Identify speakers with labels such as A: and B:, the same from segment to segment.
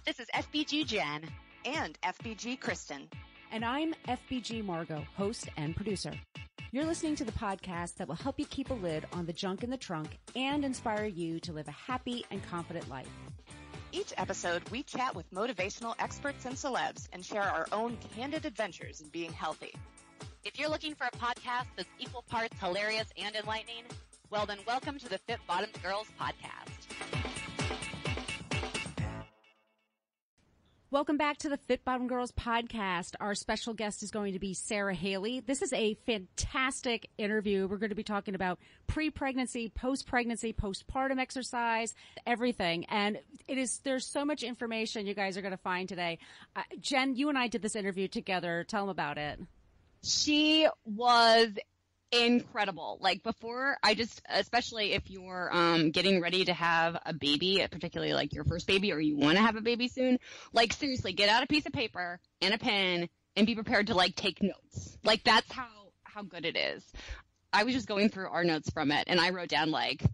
A: This is FBG Jenn.
B: And FBG Kristen.
C: And I'm FBG Margo, host and producer. You're listening to the podcast that will help you keep a lid on the junk in the trunk and inspire you to live a happy and confident life.
B: Each episode, we chat with motivational experts and celebs and share our own candid adventures in being healthy.
A: If you're looking for a podcast that's equal parts hilarious and enlightening, well then welcome to the Fit Bottomed Girls podcast.
C: Welcome back to the Fit Bottomed Girls podcast. Our special guest is going to be Sara Haley. This is a fantastic interview. We're going to be talking about pre-pregnancy, post-pregnancy, postpartum exercise, everything. And there's so much information you guys are going to find today. Jenn, you and I did this interview together. Tell them about it.
D: She was incredible. Like before, especially if you're getting ready to have a baby, particularly like your first baby or you want to have a baby soon, like seriously, get out a piece of paper and a pen and be prepared to like take notes. Like that's how good it is. I was just going through our notes from it and I wrote down like,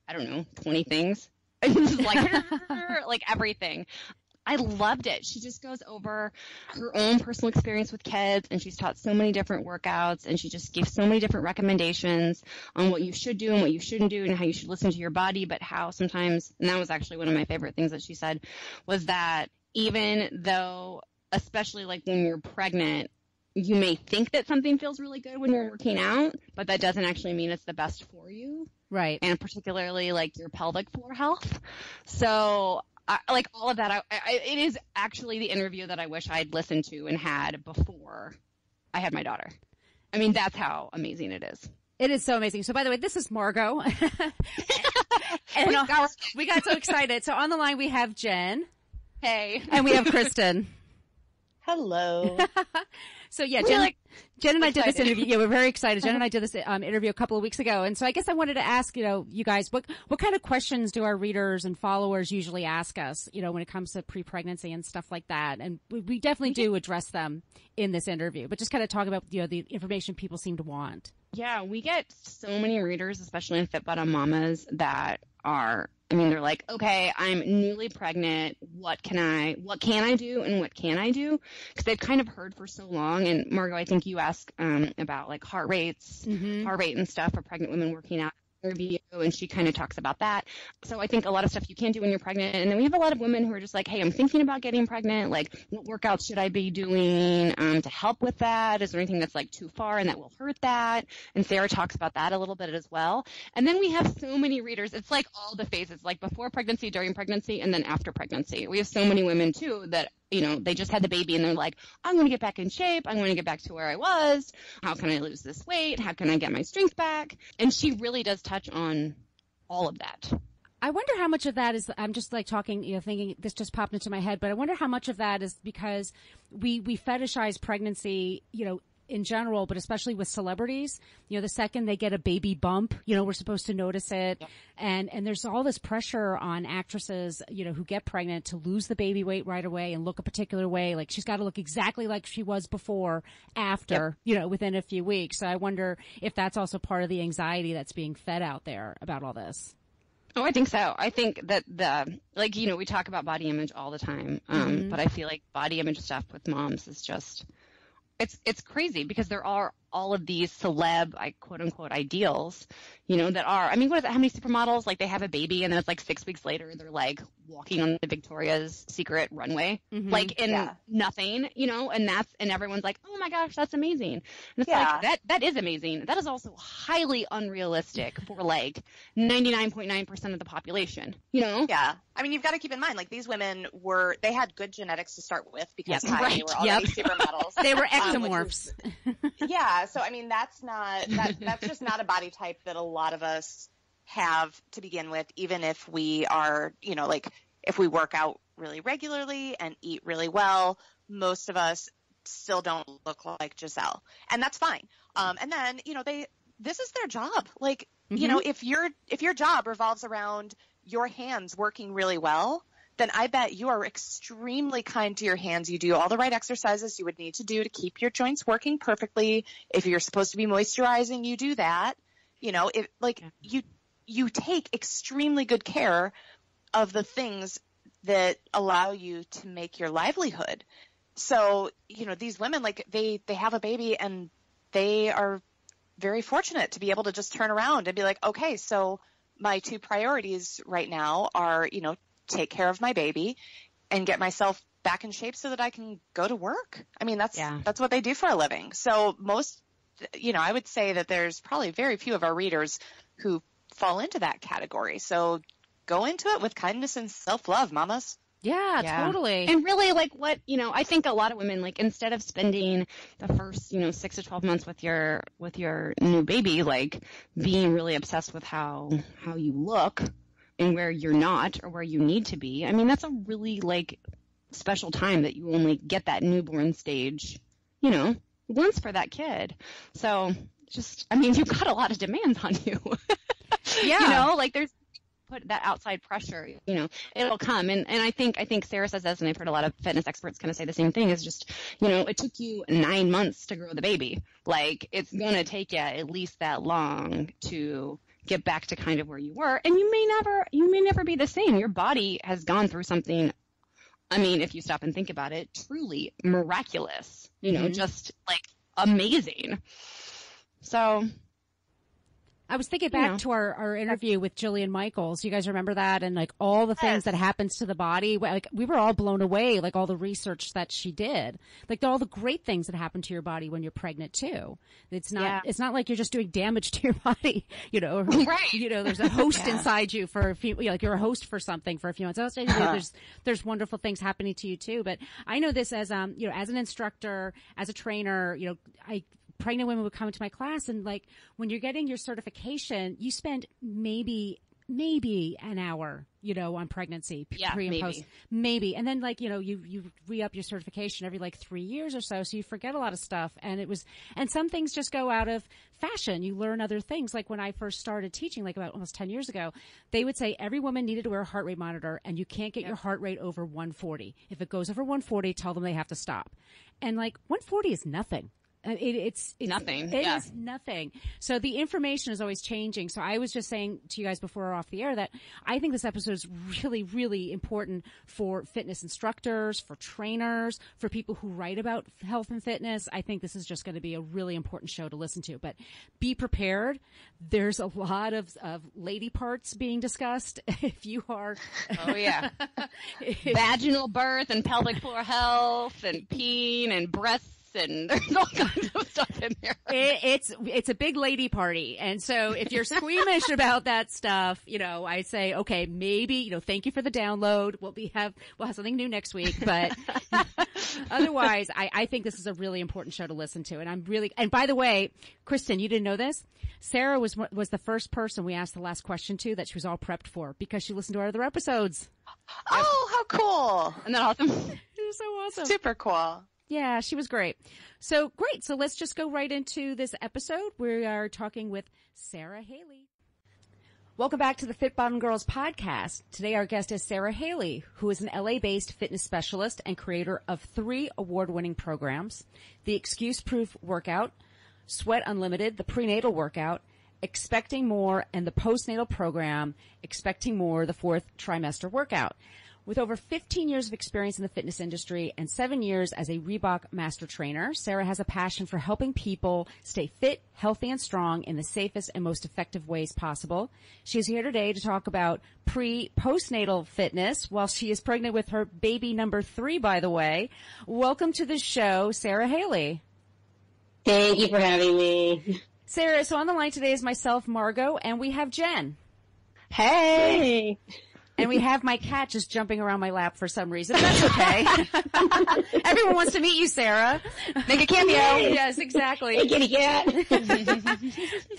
D: I don't know, 20 things. like everything. I loved it. She just goes over her own personal experience with kids, and she's taught so many different workouts, and she just gives so many different recommendations on what you should do and what you shouldn't do and how you should listen to your body, but how sometimes, and that was actually one of my favorite things that she said, was that even though, especially like when you're pregnant, you may think that something feels really good when you're working out, but that doesn't actually mean it's the best for you.
C: Right.
D: And particularly like your pelvic floor health. So like all of that, it is actually the interview that I wish I'd listened to and had before I had my daughter. I mean, that's how amazing it is.
C: It is so amazing. So by the way, this is Margo. And we got so excited. So on the line we have Jenn.
D: Hey.
C: And we have Kristen.
B: Hello.
C: So yeah, Jenn and I did this interview. Yeah, we're very excited. Jenn and I did this interview a couple of weeks ago. And so I guess I wanted to ask, you guys, what kind of questions do our readers and followers usually ask us, when it comes to pre-pregnancy and stuff like that? And we definitely do address them in this interview, but just kind of talk about, the information people seem to want.
D: Yeah, we get so many readers, especially in Fit Bottom Mamas, that are, they're like, okay, I'm newly pregnant. What can I do and what can I do? Because they've kind of heard for so long. And Margo, I think you asked about like heart rate and stuff for pregnant women working out. Interview, and she kind of talks about that. So I think a lot of stuff you can do when you're pregnant. And then we have a lot of women who are just like, hey, I'm thinking about getting pregnant. Like, what workouts should I be doing to help with that? Is there anything that's like too far and that will hurt that? And Sara talks about that a little bit as well. And then we have so many readers. It's like all the phases, like before pregnancy, during pregnancy, and then after pregnancy. We have so many women too that they just had the baby and they're like, I'm going to get back in shape. I'm going to get back to where I was. How can I lose this weight? How can I get my strength back? And she really does touch on all of that.
C: I wonder how much of that is, I'm just like talking, thinking this just popped into my head, but I wonder how much of that is because we fetishize pregnancy, in general, but especially with celebrities, the second they get a baby bump, we're supposed to notice it. Yep. And there's all this pressure on actresses, who get pregnant to lose the baby weight right away and look a particular way. Like she's got to look exactly like she was before, after, yep. Within a few weeks. So I wonder if that's also part of the anxiety that's being fed out there about all this.
D: Oh, I think so. I think that we talk about body image all the time. But I feel like body image stuff with moms is just, it's crazy because there are all of these celeb, quote unquote, ideals, that are, what is it? How many supermodels, like they have a baby and then it's like 6 weeks later, they're like walking on the Victoria's Secret runway, nothing, and everyone's like, oh my gosh, that's amazing. And it's like, that is amazing. That is also highly unrealistic for like 99.9% of the population,
B: Yeah. You've got to keep in mind, like these women they had good genetics to start with because they were already supermodels.
C: They were ectomorphs.
B: Yeah. So, that's just not a body type that a lot of us have to begin with, even if we are, if we work out really regularly and eat really well, most of us still don't look like Giselle. And that's fine. And then, this is their job. Like, if your job revolves around your hands working really well, then I bet you are extremely kind to your hands. You do all the right exercises you would need to do to keep your joints working perfectly. If you're supposed to be moisturizing, you do that. You take extremely good care of the things that allow you to make your livelihood. So, you know, these women, like they have a baby and they are very fortunate to be able to just turn around and be like, okay, so my two priorities right now are, you know, take care of my baby and get myself back in shape so that I can go to work. I mean, that's what they do for a living. So most, you know, I would say that there's probably very few of our readers who fall into that category. So go into it with kindness and self-love, mamas.
C: Yeah, totally.
D: And really, like, what, you know, I think a lot of women, like, instead of spending the first, you know, 6 to 12 months with your new baby, like, being really obsessed with how you look and where you're not or where you need to be, I mean, that's a really, like, special time that you only get that newborn stage, you know, once for that kid. So just, I mean, you've got a lot of demands on you.
C: Yeah.
D: You know, like, there's put that outside pressure, you know, it'll come. And I think Sarah says this, and I've heard a lot of fitness experts kind of say the same thing, is just, you know, it took you 9 months to grow the baby. Like, it's going to take you at least that long to get back to kind of where you were. And you may never be the same. Your body has gone through something, I mean, if you stop and think about it, truly miraculous, you know, just like amazing. So
C: I was thinking back to our interview with Jillian Michaels. You guys remember that? And like all the things that happens to the body, like we were all blown away, like all the research that she did, like all the great things that happen to your body when you're pregnant too. It's not like you're just doing damage to your body, you know,
D: right.
C: You know, there's a host inside you for a few, you know, like you're a host for something for a few months. There's wonderful things happening to you too. But I know this as, you know, as an instructor, as a trainer, you know, pregnant women would come into my class, and like when you're getting your certification, you spend maybe an hour, you know, on pregnancy, pre and post, maybe. And then like, you know, you re-up your certification every like 3 years or so you forget a lot of stuff. And some things just go out of fashion. You learn other things. Like when I first started teaching, like about almost 10 years ago, they would say every woman needed to wear a heart rate monitor, and you can't get your heart rate over 140. If it goes over 140, tell them they have to stop. And like 140 is nothing. It's
D: nothing.
C: It is nothing. So the information is always changing. So I was just saying to you guys before off the air that I think this episode is really, really important for fitness instructors, for trainers, for people who write about health and fitness. I think this is just going to be a really important show to listen to. But be prepared. There's a lot of lady parts being discussed. If you are,
D: vaginal birth and pelvic floor health and peen and breasts. And there's all kinds of stuff in there.
C: It's a big lady party. And so if you're squeamish about that stuff, you know, I say, okay, maybe, you know, thank you for the download. We'll have something new next week, but otherwise I think this is a really important show to listen to. And by the way, Kristen, you didn't know this? Sarah was the first person we asked the last question to that she was all prepped for because she listened to our other episodes.
B: Oh, how cool.
D: Isn't that awesome?
C: It was so awesome.
B: Super cool.
C: Yeah, she was great. So great. So let's just go right into this episode. We are talking with Sara Haley. Welcome back to the Fit Bottom Girls podcast. Today our guest is Sara Haley, who is an LA-based fitness specialist and creator of 3 award-winning programs: the Excuse Proof Workout, Sweat Unlimited, the prenatal workout, Expecting More, and the postnatal program, Expecting More, the 4th trimester workout. With over 15 years of experience in the fitness industry and 7 years as a Reebok master trainer, Sara has a passion for helping people stay fit, healthy, and strong in the safest and most effective ways possible. She is here today to talk about postnatal fitness while she is pregnant with her baby number 3, by the way. Welcome to the show, Sara Haley.
E: Thank you for having me.
C: Sara, so on the line today is myself, Margo, and we have Jenn.
E: Hey.
C: And we have my cat just jumping around my lap for some reason. That's okay. Everyone wants to meet you, Sara.
D: Make a cameo.
C: Yes, exactly.
E: Hey, kitty cat.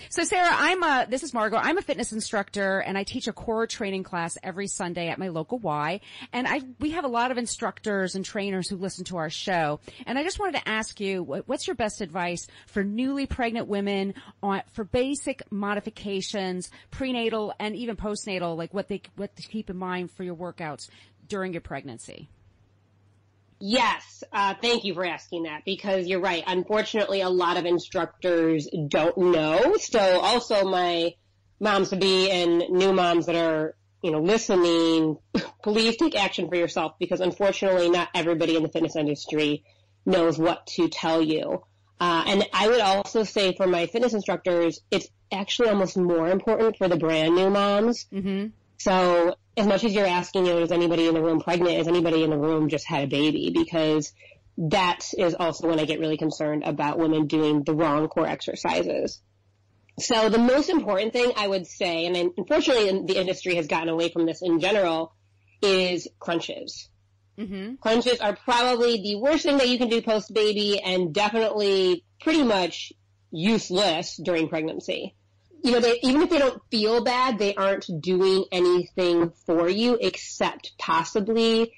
C: So, Sara, this is Margo. I'm a fitness instructor, and I teach a core training class every Sunday at my local Y. And we have a lot of instructors and trainers who listen to our show. And I just wanted to ask you, what's your best advice for newly pregnant women for basic modifications, prenatal and even postnatal, like what to keep in mind for your workouts during your pregnancy?
E: Yes. Thank you for asking that, because you're right. Unfortunately, a lot of instructors don't know. So also my moms to be and new moms that are, you know, listening, please take action for yourself, because unfortunately not everybody in the fitness industry knows what to tell you. And I would also say for my fitness instructors, it's actually almost more important for the brand new moms.
C: Mm-hmm.
E: So as much as you're asking, is anybody in the room pregnant? Is anybody in the room just had a baby? Because that is also when I get really concerned about women doing the wrong core exercises. So the most important thing I would say, and unfortunately the industry has gotten away from this in general, is crunches.
C: Mm-hmm.
E: Crunches are probably the worst thing that you can do post-baby, and definitely pretty much useless during pregnancy. Even if they don't feel bad, they aren't doing anything for you except possibly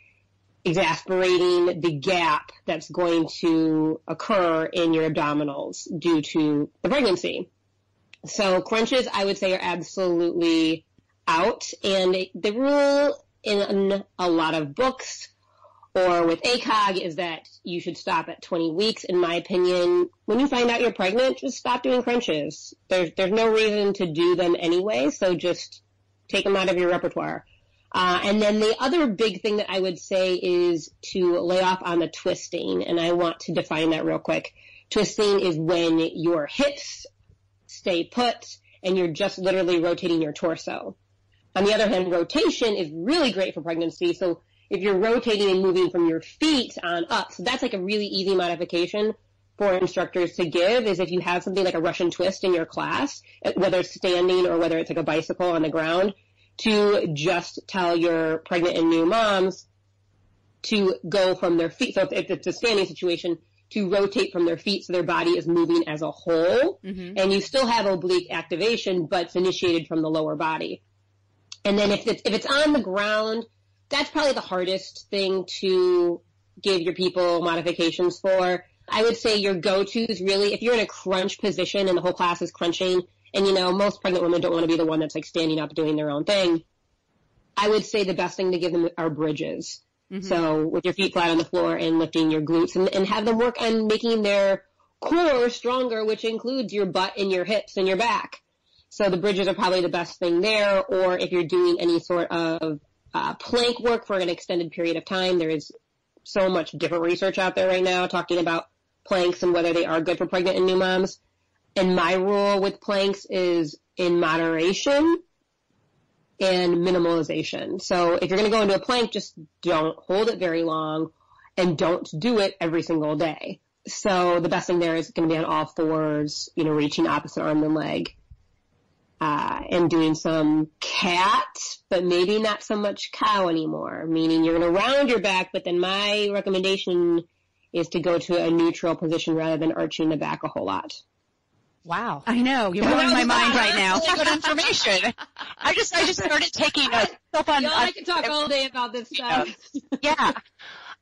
E: exacerbating the gap that's going to occur in your abdominals due to the pregnancy. So crunches, I would say, are absolutely out. And the rule in a lot of books or with ACOG is that you should stop at 20 weeks. In my opinion, when you find out you're pregnant, just stop doing crunches. There's no reason to do them anyway, so just take them out of your repertoire. And then the other big thing that I would say is to lay off on the twisting, and I want to define that real quick. Twisting is when your hips stay put and you're just literally rotating your torso. On the other hand, rotation is really great for pregnancy, so if you're rotating and moving from your feet on up, so that's like a really easy modification for instructors to give, is if you have something like a Russian twist in your class, whether it's standing or whether it's like a bicycle on the ground, to just tell your pregnant and new moms to go from their feet. So if it's a standing situation, to rotate from their feet so their body is moving as a whole. Mm-hmm. And you still have oblique activation, but it's initiated from the lower body. And then if it's on the ground, that's probably the hardest thing to give your people modifications for. I would say your go-tos really, if you're in a crunch position and the whole class is crunching, and most pregnant women don't want to be the one that's like standing up doing their own thing, I would say the best thing to give them are bridges. Mm-hmm. So with your feet flat on the floor and lifting your glutes, and have them work on making their core stronger, which includes your butt and your hips and your back. So the bridges are probably the best thing there. Or if you're doing any sort of plank work for an extended period of time, there is so much different research out there right now talking about planks and whether they are good for pregnant and new moms. And my rule with planks is in moderation and minimalization. So if you're going to go into a plank, just don't hold it very long and don't do it every single day. So the best thing there is going to be on all fours, reaching opposite arm and leg. And doing some cat, but maybe not so much cow anymore, meaning you're going to round your back, but then my recommendation is to go to a neutral position rather than arching the back a whole lot.
C: Wow. I know. You're blowing my mind right now.
A: Really good information. I just started taking notes. So fun.
E: I can talk all day about this stuff.
A: Yeah.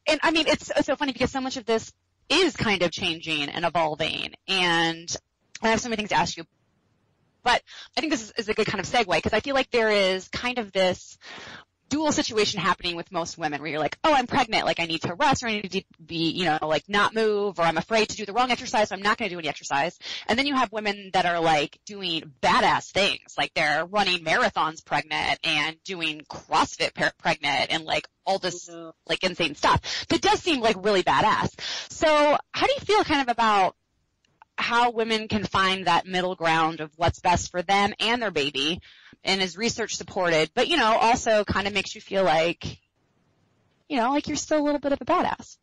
A: And I mean, it's so funny because so much of this is kind of changing and evolving, and I have so many things to ask you. But I think this is a good kind of segue, because I feel like there is kind of this dual situation happening with most women where you're like, oh, I'm pregnant, like I need to rest, or I need to be, like not move, or I'm afraid to do the wrong exercise, so I'm not going to do any exercise. And then you have women that are like doing badass things, like they're running marathons pregnant and doing CrossFit pregnant and like all this like insane stuff. That does seem like really badass. So how do you feel kind of about how women can find that middle ground of what's best for them and their baby, and is research supported, but, also kind of makes you feel like, like you're still a little bit of a badass.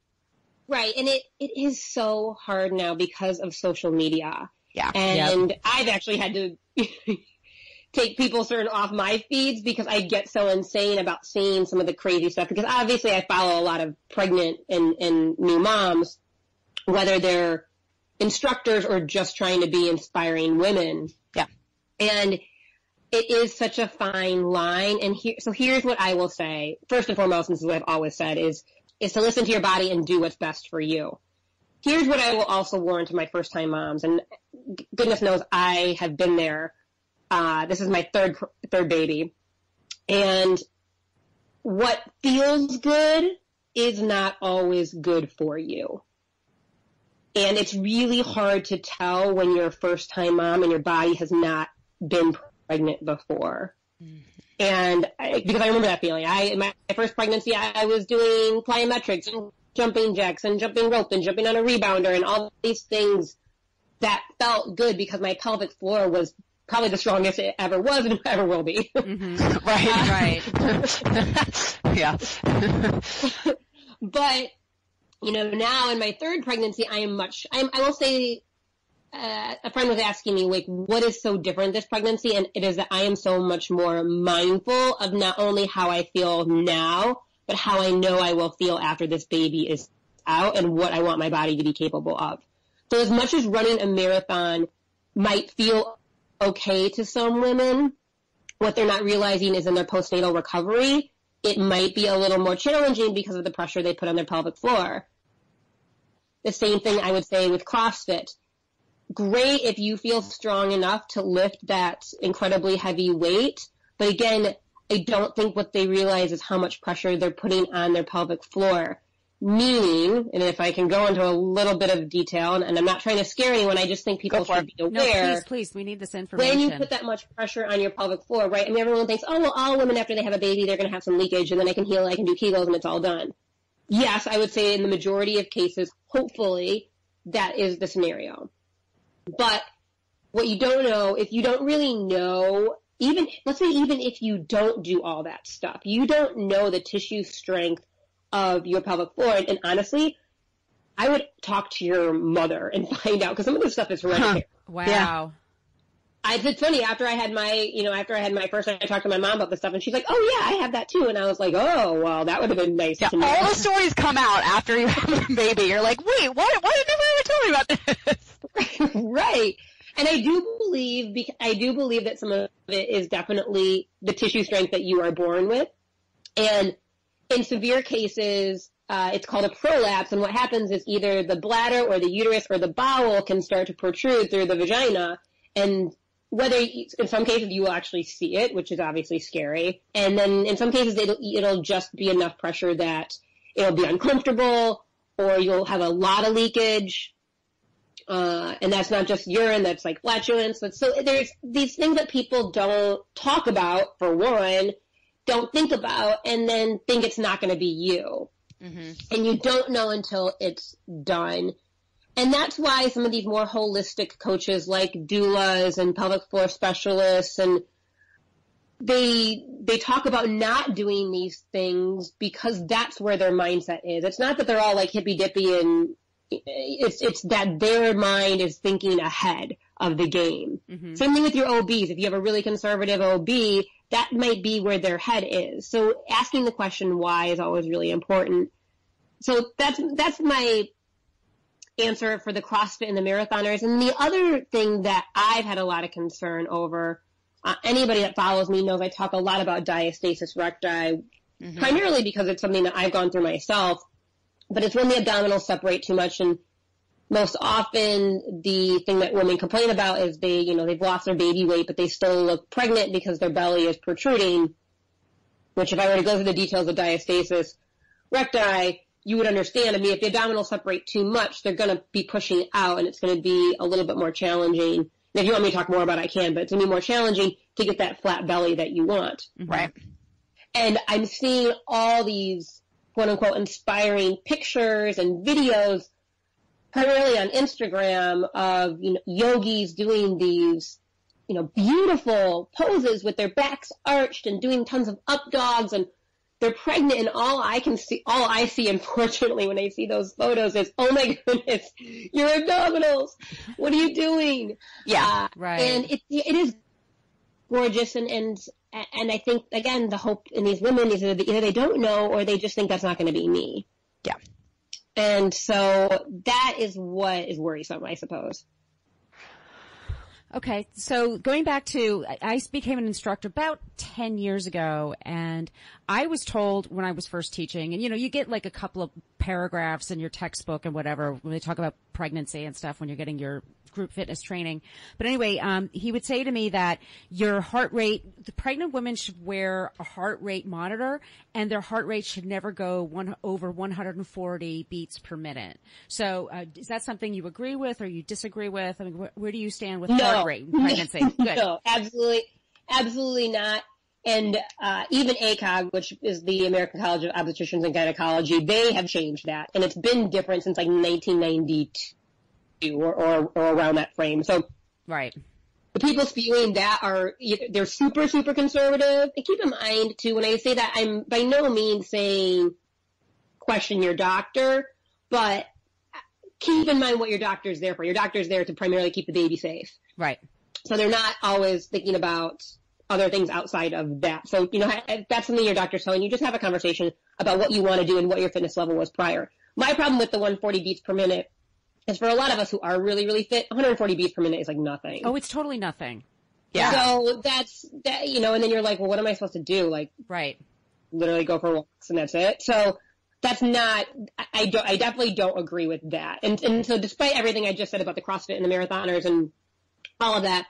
E: Right. And it is so hard now because of social media.
A: Yeah.
E: And I've actually had to take people certain off my feeds because I get so insane about seeing some of the crazy stuff, because obviously I follow a lot of pregnant and new moms, whether they're instructors or just trying to be inspiring women.
A: Yeah.
E: And it is such a fine line. And here's what I will say. First and foremost, and this is what I've always said, is to listen to your body and do what's best for you. Here's what I will also warn to my first time moms, and goodness knows I have been there. This is my third baby. And what feels good is not always good for you. And it's really hard to tell when you're a first-time mom and your body has not been pregnant before. Mm-hmm. And because I remember that feeling. In my first pregnancy, I was doing plyometrics and jumping jacks and jumping rope and jumping on a rebounder and all these things that felt good because my pelvic floor was probably the strongest it ever was and ever will be.
A: Mm-hmm. Right. Yeah.
E: But, now in my third pregnancy, I will say, a friend was asking me, like, what is so different this pregnancy? And it is that I am so much more mindful of not only how I feel now, but how I know I will feel after this baby is out and what I want my body to be capable of. So as much as running a marathon might feel okay to some women, what they're not realizing is in their postnatal recovery, it might be a little more challenging because of the pressure they put on their pelvic floor. The same thing I would say with CrossFit. Great if you feel strong enough to lift that incredibly heavy weight, but again, I don't think what they realize is how much pressure they're putting on their pelvic floor. Meaning, and if I can go into a little bit of detail, and I'm not trying to scare anyone, I just think people should be aware.
C: No, please, we need this information.
E: When you put that much pressure on your pelvic floor, right? I mean, everyone thinks, oh, well, all women after they have a baby, they're going to have some leakage, and then I can heal, I can do Kegels, and it's all done. Yes, I would say in the majority of cases, hopefully, that is the scenario. But what you don't know, if you don't really know, let's say even if you don't do all that stuff, you don't know the tissue strength of your pelvic floor. And honestly, I would talk to your mother and find out, because some of this stuff is hereditary.
C: Wow.
E: Yeah. It's funny, after I had my first, I talked to my mom about this stuff, and she's like, oh yeah, I have that too. And I was like, oh, well, that would have been nice to know.
A: All the stories come out after you have a baby. You're like, wait, why did never ever tell me about this?
E: Right. And I do believe that some of it is definitely the tissue strength that you are born with. And in severe cases, it's called a prolapse. And what happens is either the bladder or the uterus or the bowel can start to protrude through the vagina. And in some cases you will actually see it, which is obviously scary. And then in some cases it'll just be enough pressure that it'll be uncomfortable, or you'll have a lot of leakage. And that's not just urine, that's like flatulence. So there's these things that people don't talk about, for one, don't think about, and then think it's not going to be you. Mm-hmm. And you don't know until it's done. And that's why some of these more holistic coaches like doulas and pelvic floor specialists, and they talk about not doing these things because that's where their mindset is. It's not that they're all like hippy dippy, and it's that their mind is thinking ahead of the game. Mm-hmm. Same thing with your OBs. If you have a really conservative OB, that might be where their head is. So asking the question why is always really important. So that's my answer for the CrossFit and the marathoners. And the other thing that I've had a lot of concern over, anybody that follows me knows I talk a lot about diastasis recti, mm-hmm. primarily because it's something that I've gone through myself. But it's when the abdominals separate too much, and most often the thing that women complain about is they've lost their baby weight, but they still look pregnant because their belly is protruding, which if I were to go through the details of diastasis recti, you would understand. I mean, if the abdominals separate too much, they're going to be pushing out, and it's going to be a little bit more challenging. And if you want me to talk more about it, I can, but it's going to be more challenging to get that flat belly that you want.
A: Mm-hmm. Right.
E: And I'm seeing all these quote-unquote inspiring pictures and videos, primarily on Instagram, of yogis doing these beautiful poses with their backs arched and doing tons of up dogs, and they're pregnant, and all I see unfortunately when I see those photos is, oh my goodness, your abdominals, what are you doing?
A: Yeah,
E: right. And it is gorgeous, and I think, again, the hope in these women is either they don't know or they just think that's not going to be me.
A: Yeah.
E: And so that is what is worrisome, I suppose.
C: Okay, so going back to, I became an instructor about 10 years ago, and I was told when I was first teaching, and you get like a couple of paragraphs in your textbook and whatever when they talk about pregnancy and stuff when you're getting your group fitness training. But anyway, he would say to me that your heart rate, the pregnant women should wear a heart rate monitor, and their heart rate should never go over 140 beats per minute. So, is that something you agree with or you disagree with? I mean, where do you stand with heart rate in pregnancy? Good.
E: No, absolutely not. And even ACOG, which is the American College of Obstetricians and Gynecology, they have changed that. And it's been different since like 1992 or around that frame. So
C: right.
E: the people spewing that they're super, super conservative. And keep in mind, too, when I say that, I'm by no means saying question your doctor, but keep in mind what your doctor's there for. Your doctor's there to primarily keep the baby safe.
C: Right.
E: So they're not always thinking about other things outside of that. So, if that's something your doctor's telling you, just have a conversation about what you want to do and what your fitness level was prior. My problem with the 140 beats per minute is for a lot of us who are really, really fit, 140 beats per minute is like nothing.
C: Oh, it's totally nothing.
E: Yeah. So that's, that, and then you're like, well, what am I supposed to do? Like,
C: right.
E: Literally go for walks and that's it. So that's not, I definitely don't agree with that. And so despite everything I just said about the CrossFit and the marathoners and all of that,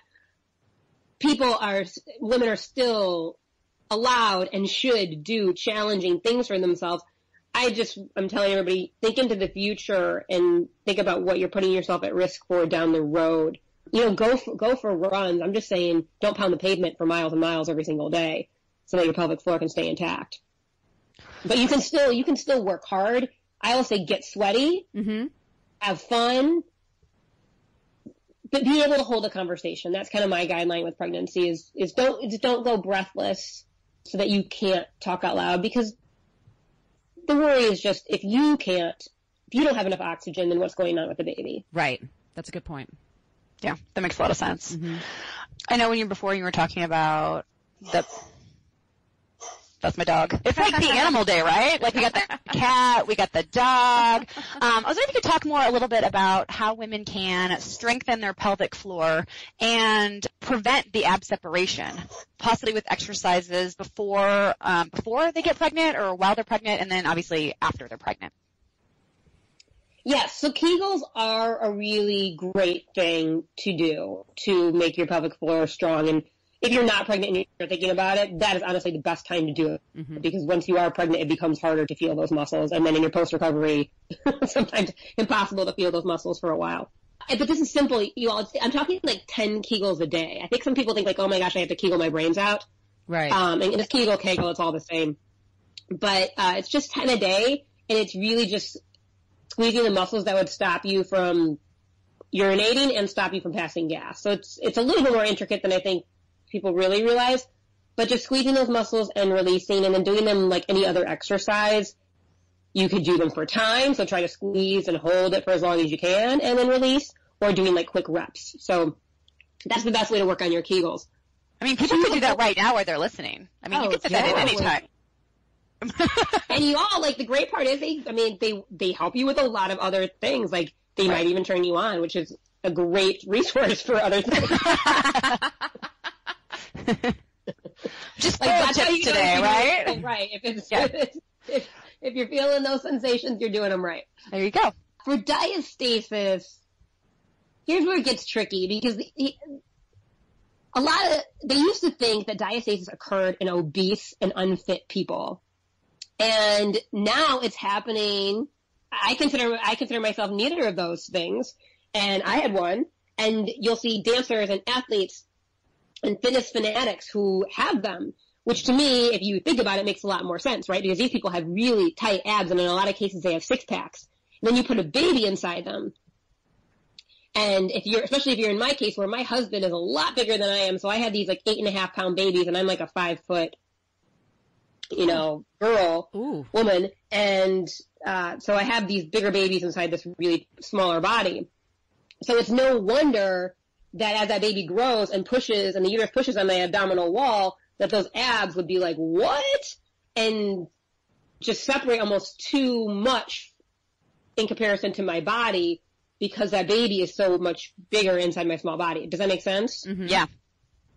E: women are still allowed and should do challenging things for themselves. I'm telling everybody, think into the future and think about what you're putting yourself at risk for down the road. Go for runs. I'm just saying, don't pound the pavement for miles and miles every single day so that your pelvic floor can stay intact. But you can still work hard. I will say get sweaty, have fun, but be able to hold a conversation. That's kind of my guideline with pregnancy is don't go breathless so that you can't talk out loud, because the worry is just if you don't have enough oxygen, then what's going on with the baby?
C: Right. That's a good point.
A: Yeah, that makes a lot of sense.
C: Mm-hmm.
A: I know before you were talking about that's my dog. It's like the animal day, right? Like we got the cat, we got the dog. I was wondering if you could talk a little bit about how women can strengthen their pelvic floor and prevent the ab separation, possibly with exercises before they get pregnant or while they're pregnant, and then obviously after they're pregnant.
E: Yes, so Kegels are a really great thing to do to make your pelvic floor strong. And if you're not pregnant and you're thinking about it, that is honestly the best time to do it. Mm-hmm. Because once you are pregnant, it becomes harder to feel those muscles. And then in your post-recovery, sometimes impossible to feel those muscles for a while. But this is simple. I'm talking like 10 Kegels a day. I think some people think like, oh my gosh, I have to Kegel my brains out.
C: Right.
E: And it's Kegel, it's all the same. But it's just 10 a day, and it's really just squeezing the muscles that would stop you from urinating and stop you from passing gas. So it's a little bit more intricate than I think people really realize, but just squeezing those muscles and releasing, and then doing them like any other exercise. You could do them for time, so try to squeeze and hold it for as long as you can, and then release, or doing like quick reps. So that's the best way to work on your Kegels.
A: I mean, people could do that right now while they're listening. I mean, you could do that at any time.
E: And the great part is they help you with a lot of other things. Like they might even turn you on, which is a great resource for other things.
A: Just like that's how you today, right?
E: Right. If you're feeling those sensations, you're doing them right.
A: There you go.
E: For diastasis, here's where it gets tricky, because they used to think that diastasis occurred in obese and unfit people. And now it's happening. I consider myself neither of those things. And I had one. And you'll see dancers and athletes and fitness fanatics who have them, which to me, if you think about it, makes a lot more sense, right? Because these people have really tight abs, and in a lot of cases they have six packs. And then you put a baby inside them. And especially if you're in my case, where my husband is a lot bigger than I am, so I had these like 8.5 pound babies, and I'm like a 5 foot, woman. And, so I have these bigger babies inside this really smaller body. So it's no wonder that as that baby grows and pushes, and the uterus pushes on the abdominal wall, that those abs would be like, what? And just separate almost too much in comparison to my body, because that baby is so much bigger inside my small body. Does that make sense?
A: Mm-hmm. Yeah.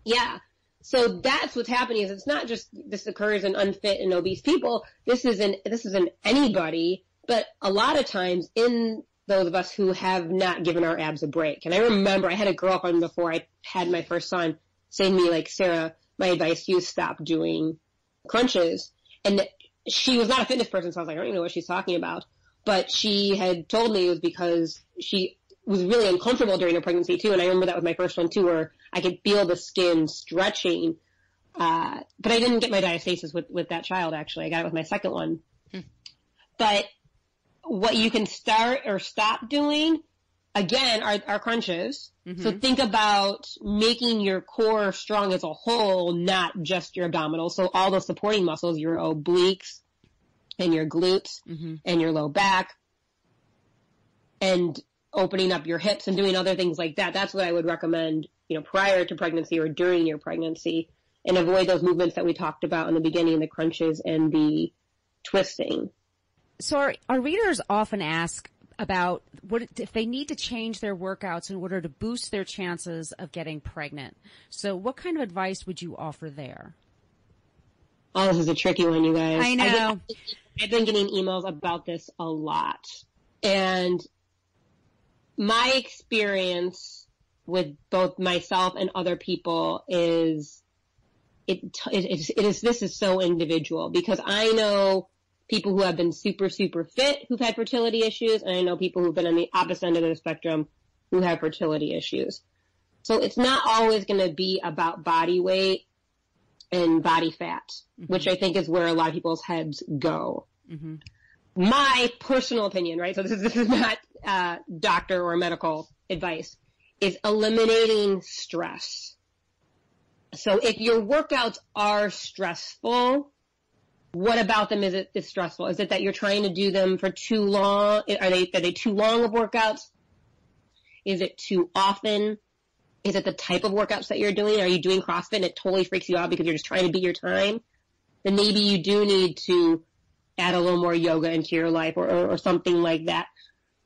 E: Yeah. So that's what's happening, is it's not just this occurs in unfit and obese people. This is in anybody, but a lot of times in those of us who have not given our abs a break. And I remember I had a girlfriend before I had my first son say to me, like, Sarah, my advice to you is stop doing crunches. And she was not a fitness person, so I was like, I don't even know what she's talking about. But she had told me it was because she was really uncomfortable during her pregnancy too. And I remember that was my first one too, where I could feel the skin stretching. But I didn't get my diastasis with that child, actually. I got it with my second one. But what you can start or stop doing, again, are crunches. So think about making your core strong as a whole, not just your abdominals. So all those supporting muscles, your obliques and your glutes and your low back, and opening up your hips and doing other things like that. That's what I would recommend, prior to pregnancy or during your pregnancy, and avoid those movements that we talked about in the beginning, the crunches and the twisting.
C: So our readers often ask about what if they need to change their workouts in order to boost their chances of getting pregnant. So what kind of advice would you offer there?
E: Oh, this is a tricky one, you guys.
C: I know.
E: I've been getting emails about this a lot. And my experience with both myself and other people is this is so individual, because I know people who have been super, super fit who've had fertility issues, and I know people who've been on the opposite end of the spectrum who have fertility issues. So it's not always going to be about body weight and body fat, which I think is where a lot of people's heads go. My personal opinion, right? So this is not doctor or medical advice, is eliminating stress. So if your workouts are stressful, what about them is stressful? Is it that you're trying to do them for too long? Are they too long of workouts? Is it too often? Is it the type of workouts that you're doing? Are you doing CrossFit and it totally freaks you out because you're just trying to beat your time? Then maybe you do need to add a little more yoga into your life or something like that.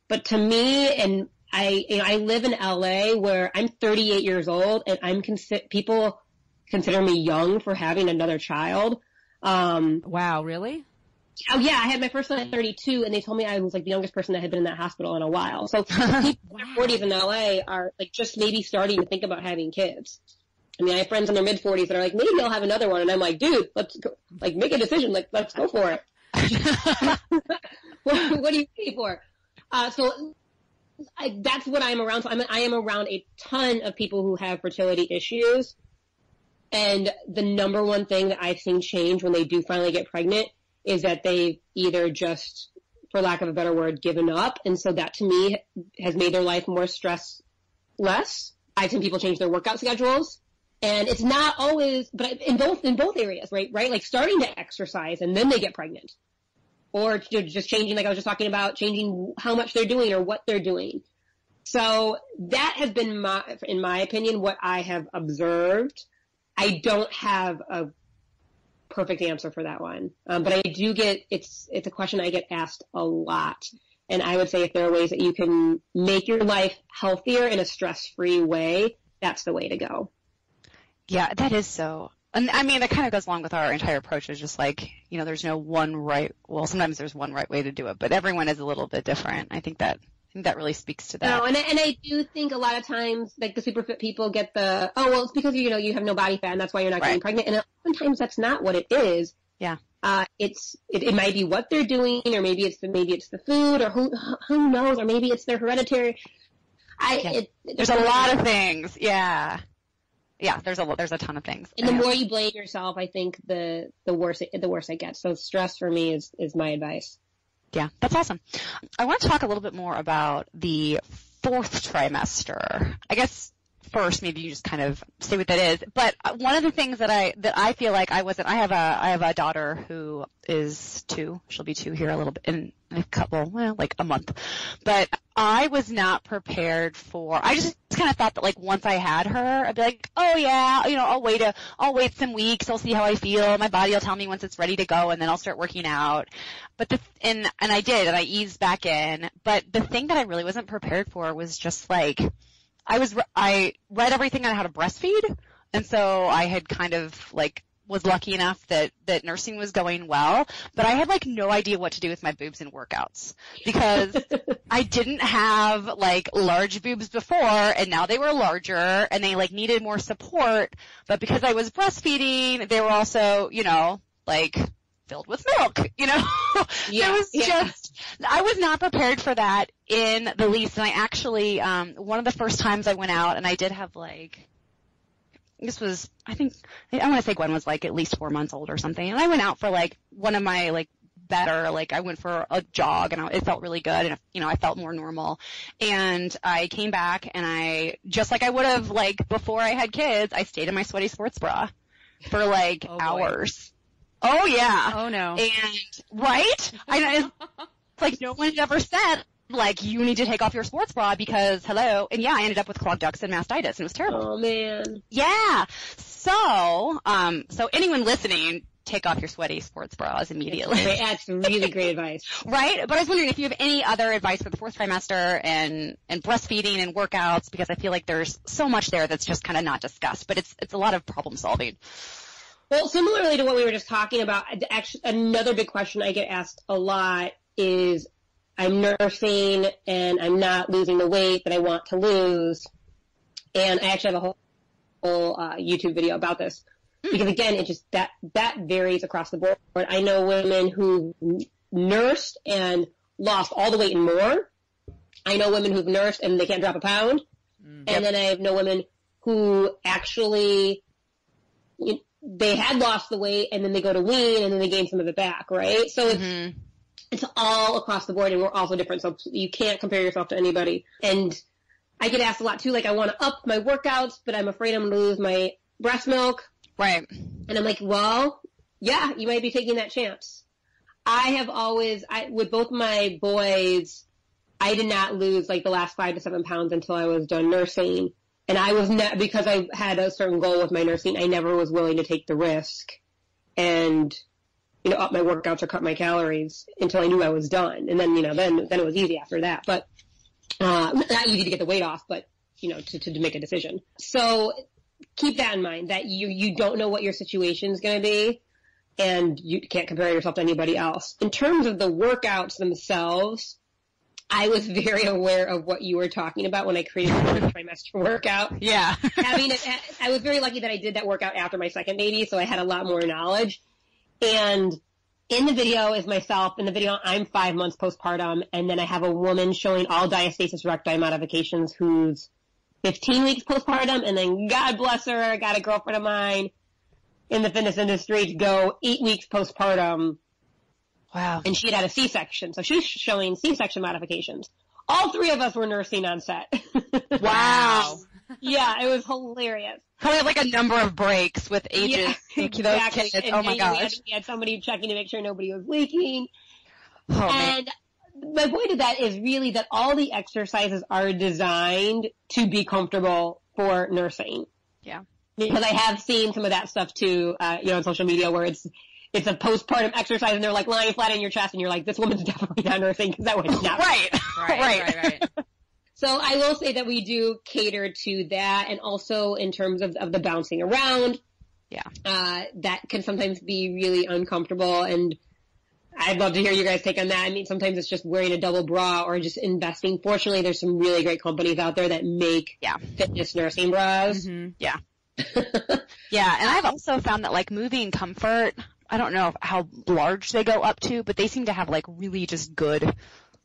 E: But to me, and I live in LA where I'm 38 years old, and people consider me young for having another child.
C: Wow, really?
E: Oh yeah, I had my first son at 32, and they told me I was like the youngest person that had been in that hospital in a while. So people in their 40s in LA are like just maybe starting to think about having kids. I mean, I have friends in their mid 40s that are like, maybe I'll have another one, and I'm like, dude, let's go, like make a decision, like let's go for it. What are you waiting for? So that's what I'm around. So I am around a ton of people who have fertility issues. And the number one thing that I've seen change when they do finally get pregnant is that they've either just, for lack of a better word, given up. And so that to me has made their life more less. I've seen people change their workout schedules. And it's not always, but in both areas, right? Like starting to exercise and then they get pregnant. Or just changing, like I was just talking about, changing how much they're doing or what they're doing. So that has been in my opinion, what I have observed. I don't have a perfect answer for that one. But I do it's a question I get asked a lot. And I would say if there are ways that you can make your life healthier in a stress-free way, that's the way to go.
A: Yeah, that is so. And I mean, that kind of goes along with our entire approach. Is just like, there's no one right, well, sometimes there's one right way to do it, but everyone is a little bit different. I think that really speaks to that.
E: No, and I do think a lot of times, like the super fit people get it's because, you have no body fat and that's why you're not getting pregnant. And oftentimes that's not what it is.
A: Yeah.
E: It might be what they're doing, or maybe it's the food, or who knows, or maybe it's their hereditary.
A: There's a lot of things. Yeah. Yeah, there's a ton of things.
E: And the more you blame yourself, I think the worse it gets. So stress for me is my advice.
A: Yeah, that's awesome. I want to talk a little bit more about the fourth trimester. I guess first, maybe you just kind of say what that is. But one of the things that I feel like I have a daughter who is 2. She'll be 2 here in a couple, like a month. But I was not prepared I just kind of thought that like once I had her, I'd be like, oh yeah, I'll wait some weeks. I'll see how I feel. My body will tell me once it's ready to go, and then I'll start working out. But and I did, and I eased back in. But the thing that I really wasn't prepared for was just like, I read everything on how to breastfeed. And so I had kind of like was lucky enough that nursing was going well, but I had like no idea what to do with my boobs in workouts because I didn't have like large boobs before, and now they were larger and they like needed more support. But because I was breastfeeding, they were also, like filled with milk, Yeah, it was just, I was not prepared for that in the least. And I actually, one of the first times I went out, and I did have like, this was, I want to say Gwen was like at least 4 months old or something. And I went out for like one of my like better, like I went for a jog and it felt really good and, you know, I felt more normal. And I came back and I, just like I would have like before I had kids, I stayed in my sweaty sports bra for like hours. Oh yeah.
C: Oh no.
A: And, right? It's like no one had ever said, like, you need to take off your sports bra because, hello. And yeah, I ended up with clogged ducts and mastitis and it was terrible.
E: Oh man.
A: Yeah. So anyone listening, take off your sweaty sports bras immediately.
E: That's really great advice.
A: Right? But I was wondering if you have any other advice for the fourth trimester and breastfeeding and workouts, because I feel like there's so much there that's just kind of not discussed, but it's a lot of problem solving.
E: Well, similarly to what we were just talking about, actually, another big question I get asked a lot is, I'm nursing and I'm not losing the weight that I want to lose. And I actually have a whole YouTube video about this. Because again, it just, that varies across the board. I know women who nursed and lost all the weight and more. I know women who've nursed and they can't drop a pound. And then I know women who actually, they had lost the weight and then they go to wean and then they gain some of it back, right? So it's all across the board and we're also different. So you can't compare yourself to anybody. And I get asked a lot too, like I want to up my workouts, but I'm afraid I'm going to lose my breast milk.
A: Right.
E: And I'm like, well, yeah, you might be taking that chance. I have always, with both my boys, I did not lose like the last 5 to 7 pounds until I was done nursing. And I was not, because I had a certain goal with my nursing, I never was willing to take the risk and, up my workouts or cut my calories until I knew I was done. And then, then it was easy after that. But, not easy to get the weight off, but, to make a decision. So keep that in mind, that you don't know what your situation is going to be and you can't compare yourself to anybody else. In terms of the workouts themselves, I was very aware of what you were talking about when I created the first trimester workout.
A: Yeah.
E: I was very lucky that I did that workout after my second baby, so I had a lot more knowledge. And in the video is myself. In the video, I'm 5 months postpartum, and then I have a woman showing all diastasis recti modifications who's 15 weeks postpartum, and then God bless her, I got a girlfriend of mine in the fitness industry to go 8 weeks postpartum.
A: Wow.
E: And she had a C-section, so she's showing C-section modifications. All three of us were nursing on set.
A: Wow.
E: Yeah, it was hilarious.
A: Probably have like a number of breaks with ages.
E: Yeah, exactly.
A: Those kids. Oh my gosh.
E: We had somebody checking to make sure nobody was leaking.
A: Oh,
E: and my point of that is really that all the exercises are designed to be comfortable for nursing.
A: Yeah.
E: Because I have seen some of that stuff too, on social media where it's a postpartum exercise and they're like lying flat on your chest and you're like, this woman's definitely not nursing because that one's not.
A: Right.
E: So I will say that we do cater to that, and also in terms of the bouncing around.
A: Yeah.
E: That can sometimes be really uncomfortable, and I'd love to hear you guys take on that. I mean, sometimes it's just wearing a double bra or just investing. Fortunately, there's some really great companies out there that make fitness nursing bras.
A: Mm-hmm. Yeah. Yeah, and I've also found that like moving comfort, I don't know how large they go up to, but they seem to have like really just good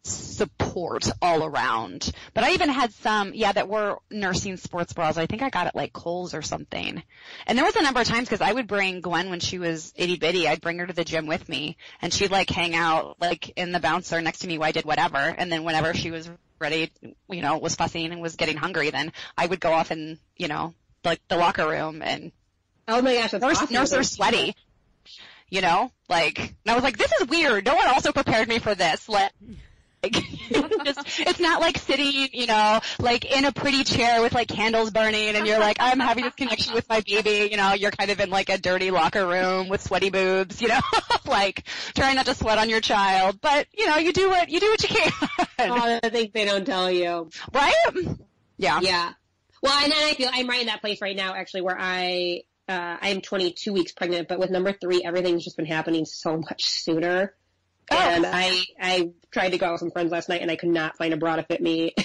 A: support all around. But I even had some, that were nursing sports bras. I think I got it like Kohl's or something. And there was a number of times because I would bring Gwen when she was itty bitty, I'd bring her to the gym with me and she'd like hang out like in the bouncer next to me while I did whatever. And then whenever she was ready, was fussing and was getting hungry, then I would go off and, like the locker room and
E: oh my gosh, that's awesome.
A: Nurse are sweaty. And I was like, this is weird. No one also prepared me for this. It's not like sitting, like in a pretty chair with like candles burning and you're like, I'm having this connection with my baby, you're kind of in like a dirty locker room with sweaty boobs, like trying not to sweat on your child. But, you do what you can.
E: Oh, I think they don't tell you.
A: Right? Yeah.
E: Yeah. Well, and then I feel I'm right in that place right now, actually, where I'm 22 weeks pregnant, but with number 3, everything's just been happening so much sooner. Oh. And I tried to go out with some friends last night and I could not find a bra to fit me.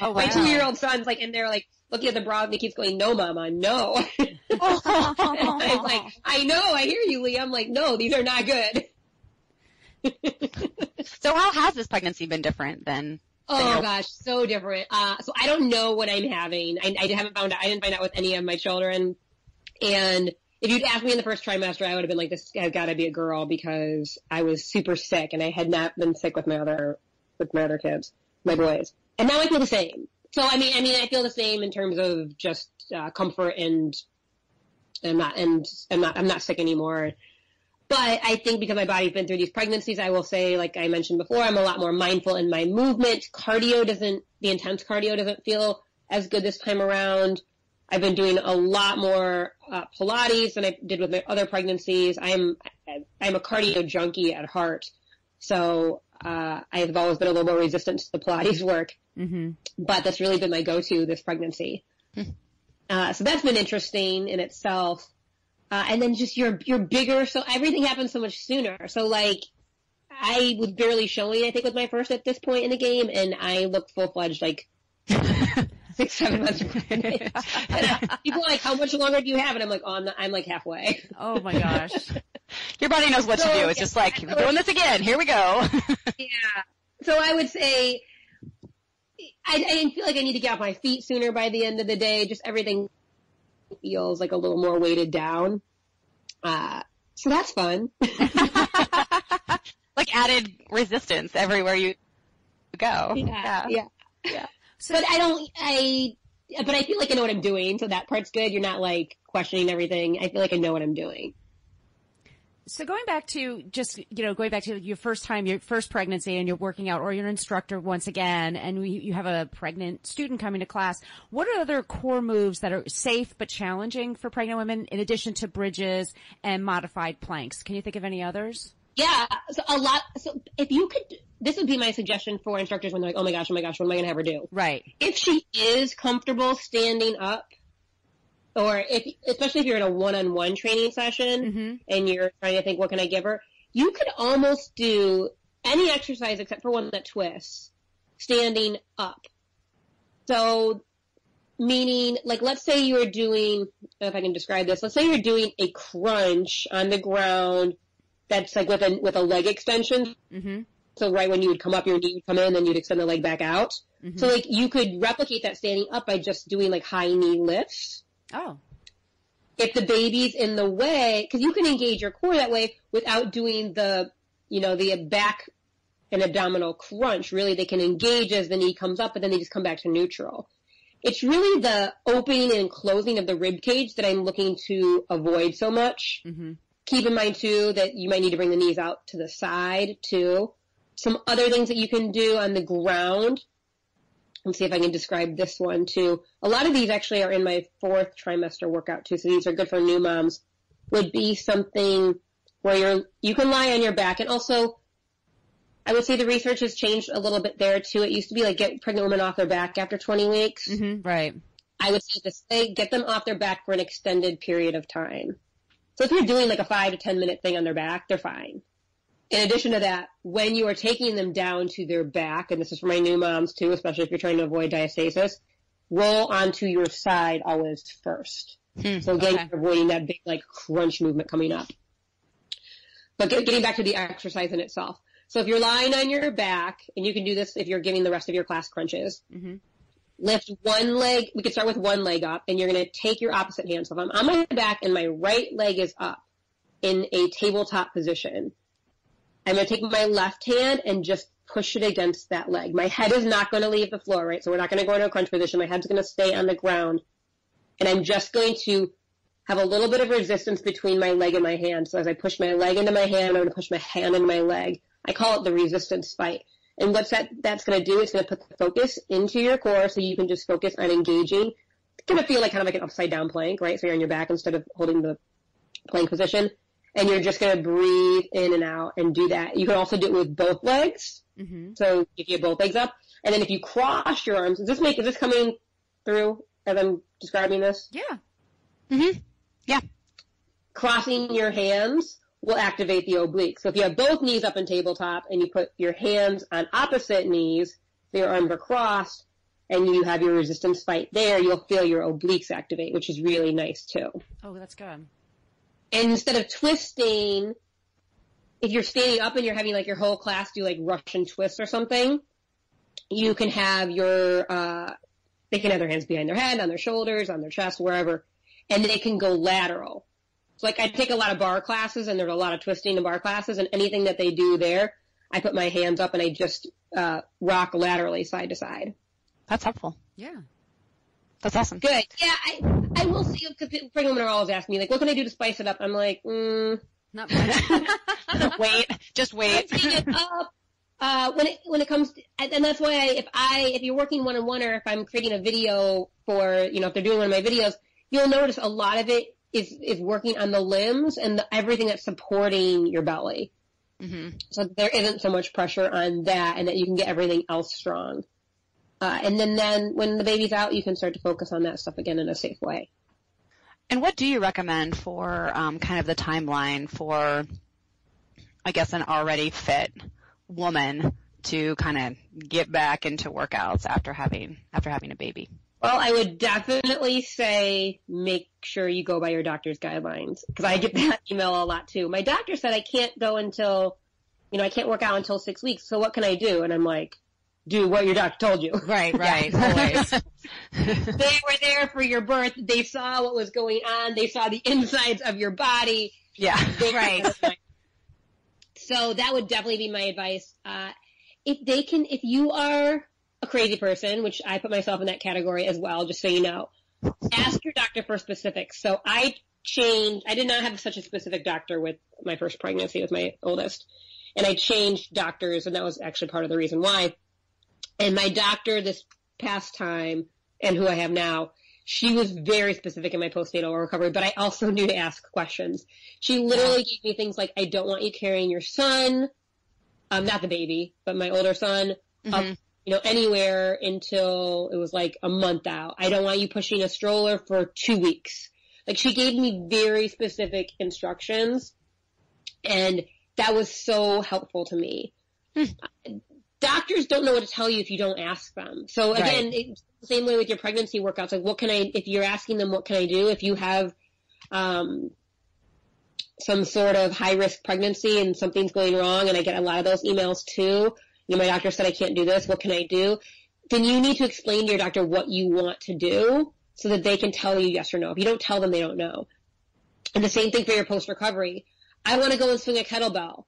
E: Oh, wow. My 2-year-old son's like, and they're like looking at the bra and he keeps going, no, mama, no. Oh. I'm like, I know, I hear you, Lee. I'm like, no, these are not good.
A: So how has this pregnancy been different than?
E: Oh gosh, so different. So I don't know what I'm having. I haven't found out. I didn't find out with any of my children. And if you'd asked me in the first trimester, I would have been like, this has got to be a girl because I was super sick and I had not been sick with my other kids, my boys. And now I feel the same. So, I mean, I feel the same in terms of just comfort and I'm not sick anymore. But I think because my body's been through these pregnancies, I will say, like I mentioned before, I'm a lot more mindful in my movement. The intense cardio doesn't feel as good this time around. I've been doing a lot more Pilates than I did with my other pregnancies. I'm a cardio junkie at heart. So I have always been a little more resistant to the Pilates work. Mm-hmm. But that's really been my go-to this pregnancy. So that's been interesting in itself. And then just you're bigger, so everything happens so much sooner. So like, I was barely showing, I think, with my first at this point in the game, and I look full-fledged like 6-7 months pregnant. People are like, how much longer do you have? And I'm like, oh, I'm like halfway.
C: Oh my gosh.
A: Your body knows what to do. It's just like, we're doing this again. Here we go.
E: Yeah. So I would say I didn't feel like I need to get off my feet sooner by the end of the day. Just everything feels like a little more weighted down. So that's fun.
A: Like added resistance everywhere you go.
E: Yeah. So, but but I feel like I know what I'm doing, so that part's good. You're not like questioning everything. I feel like I know what I'm doing.
C: So going back to your first pregnancy and you're working out, or you're an instructor once again, and you have a pregnant student coming to class, what are other core moves that are safe but challenging for pregnant women in addition to bridges and modified planks? Can you think of any others?
E: Yeah. So if you could, this would be my suggestion for instructors when they're like, oh my gosh, what am I going to have her do?
C: Right.
E: If she is comfortable standing up, or especially if you're in a one-on-one training session and you're trying to think, what can I give her? You could almost do any exercise except for one that twists, standing up. So, meaning, like, let's say you were doing, I don't know if I can describe this, let's say you're doing a crunch on the ground that's like with a leg extension. Mm-hmm. So right when you would come up, your knee would come in, then you'd extend the leg back out. Mm-hmm. So, like, you could replicate that standing up by just doing, like, high knee lifts.
C: Oh.
E: If the baby's in the way, because you can engage your core that way without doing the back and abdominal crunch. Really, they can engage as the knee comes up, but then they just come back to neutral. It's really the opening and closing of the rib cage that I'm looking to avoid so much. Mm-hmm. Keep in mind, too, that you might need to bring the knees out to the side, too. Some other things that you can do on the ground. Let's see if I can describe this one, too. A lot of these actually are in my 4th trimester workout, too, so these are good for new moms. Would be something where you can lie on your back. And also, I would say the research has changed a little bit there, too. It used to be like get pregnant women off their back after 20 weeks.
C: Mm-hmm, right.
E: I would say get them off their back for an extended period of time. So if you're doing like a 5 to 10 minute thing on their back, they're fine. In addition to that, when you are taking them down to their back, and this is for my new moms too, especially if you're trying to avoid diastasis, roll onto your side always first. So again, you're avoiding that big like crunch movement coming up. But getting back to the exercise in itself. So if you're lying on your back, and you can do this if you're giving the rest of your class crunches, lift one leg. We could start with one leg up, and you're going to take your opposite hand. So if I'm on my back and my right leg is up in a tabletop position, I'm going to take my left hand and just push it against that leg. My head is not going to leave the floor, right? So we're not going to go into a crunch position. My head's going to stay on the ground. And I'm just going to have a little bit of resistance between my leg and my hand. So as I push my leg into my hand, I'm going to push my hand into my leg. I call it the resistance fight. And what that's going to do, it's going to put the focus into your core so you can just focus on engaging. It's going to feel like kind of like an upside down plank, right? So you're on your back instead of holding the plank position. And you're just going to breathe in and out and do that. You can also do it with both legs. Mm-hmm. So if you have both legs up. And then if you cross your arms, is this coming through as I'm describing this?
C: Yeah.
A: Mm-hmm. Yeah.
E: Crossing your hands will activate the obliques. So if you have both knees up in tabletop and you put your hands on opposite knees, so your arms are crossed, and you have your resistance fight there, you'll feel your obliques activate, which is really nice too.
C: Oh, that's good.
E: And instead of twisting, if you're standing up and you're having like your whole class do like Russian twists or something, you can have they can have their hands behind their head, on their shoulders, on their chest, wherever. and they can go lateral. So like I take a lot of bar classes, and there's a lot of twisting in bar classes, and anything that they do there, I put my hands up and I just rock laterally side to side.
A: That's helpful.
C: Yeah.
A: That's awesome.
E: Good. Yeah, I will see, because pregnant women are always asking me, like, what can I do to spice it up? I'm like,
C: Not much.
A: Just wait.
E: Spice it up. When it comes to, and that's why if you're working one-on-one, or if I'm creating a video for, if they're doing one of my videos, you'll notice a lot of it is working on the limbs and everything that's supporting your belly. Mm-hmm. So there isn't so much pressure on that, and that you can get everything else strong. And then when the baby's out, you can start to focus on that stuff again in a safe way.
A: And what do you recommend for kind of the timeline for, I guess, an already fit woman to kind of get back into workouts after having a baby?
E: Well, I would definitely say make sure you go by your doctor's guidelines, because I get that email a lot too. My doctor said I can't go until, I can't work out until 6 weeks, so what can I do? And I'm like, do what your doctor told you.
A: Right, always.
E: They were there for your birth. They saw what was going on. They saw the insides of your body.
A: Yeah, right.
E: So that would definitely be my advice. If you are a crazy person, which I put myself in that category as well, just so you know, ask your doctor for specifics. So I did not have such a specific doctor with my first pregnancy with my oldest. And I changed doctors, and that was actually part of the reason why. And my doctor this past time, and who I have now, she was very specific in my postnatal recovery, but I also knew to ask questions. She literally gave me things like, I don't want you carrying your son, not the baby, but my older son, up, anywhere until it was like a month out. I don't want you pushing a stroller for 2 weeks. Like, she gave me very specific instructions, and that was so helpful to me. Doctors don't know what to tell you if you don't ask them. So again, it's the same way with your pregnancy workouts. Like, if you're asking them, what can I do? If you have, some sort of high risk pregnancy and something's going wrong, and I get a lot of those emails too, my doctor said I can't do this, what can I do? Then you need to explain to your doctor what you want to do so that they can tell you yes or no. If you don't tell them, they don't know. And the same thing for your post recovery. I want to go and swing a kettlebell.